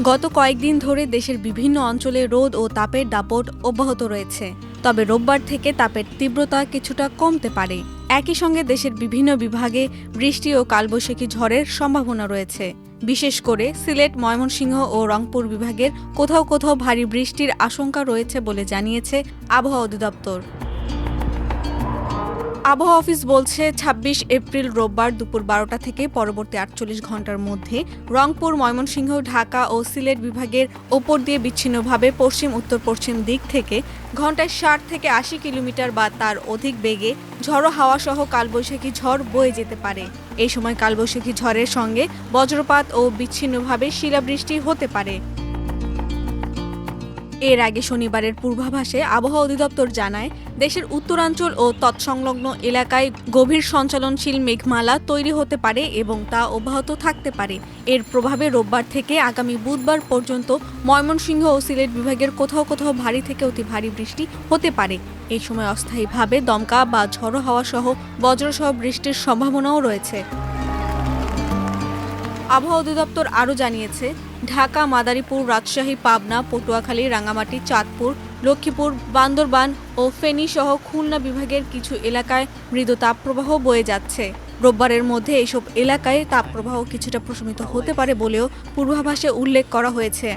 গত কয়েকদিন ধরে দেশের বিভিন্ন অঞ্চলে রোদ ও তাপের দাপট অব্যাহত রয়েছে। তবে রোববার থেকে তাপের তীব্রতা কিছুটা কমতে পারে। একই সঙ্গে দেশের বিভিন্ন বিভাগে বৃষ্টি ও কালবৈশাখী ঝড়ের সম্ভাবনা রয়েছে। বিশেষ করে সিলেট, ময়মনসিংহ ও রংপুর বিভাগের কোথাও কোথাও ভারী বৃষ্টির আশঙ্কা রয়েছে বলে জানিয়েছে আবহাওয়া অধিদপ্তর। আবহাওয়া অফিস বলছে ২৬ এপ্রিল রোববার দুপুর ১২টা থেকে পরবর্তী ৪৮ ঘন্টার মধ্যে রংপুর, ময়মনসিংহ, ঢাকা ও সিলেট বিভাগের ওপর দিয়ে বিচ্ছিন্নভাবে পশ্চিম উত্তর পশ্চিম দিক থেকে ঘন্টায় ৬০ থেকে ৮০ কিলোমিটার বা তার অধিক বেগে ঝড়ো হাওয়া সহ কালবৈশাখী ঝড় বয়ে যেতে পারে। এই সময় কালবৈশাখী ঝড়ের সঙ্গে বজ্রপাত ও বিচ্ছিন্নভাবে শিলাবৃষ্টি হতে পারে। এর আগে শনিবারের পূর্বাভাসে আবহাওয়া অধিদপ্তর জানায়, দেশের উত্তরাঞ্চল ও তৎসংলগ্ন এলাকায় গভীর সঞ্চালনশীল মেঘমালা তৈরি হতে পারে এবং তা অব্যাহত থাকতে পারে। এর প্রভাবে রোববার থেকে আগামী বুধবার পর্যন্ত ময়মনসিংহ ও সিলেট বিভাগের কোথাও কোথাও ভারী থেকে অতি ভারী বৃষ্টি হতে পারে। এই সময় অস্থায়ীভাবে দমকা বা ঝড়ো হাওয়া সহ বজ্রসহ বৃষ্টির সম্ভাবনাও রয়েছে। আবহাওয়া অধিদপ্তর আরও জানিয়েছে, ঢাকা, মাদারীপুর, রাজশাহী, পাবনা, পটুয়াখালী, রাঙামাটি, চাঁদপুর, লক্ষ্মীপুর, বান্দরবান ও ফেনী সহ খুলনা বিভাগের কিছু এলাকায় মৃদু তাপপ্রবাহ বয়ে যাচ্ছে। রোববারের মধ্যে এসব এলাকায় তাপপ্রবাহ কিছুটা প্রশমিত হতে পারে বলেও পূর্বাভাসে উল্লেখ করা হয়েছে।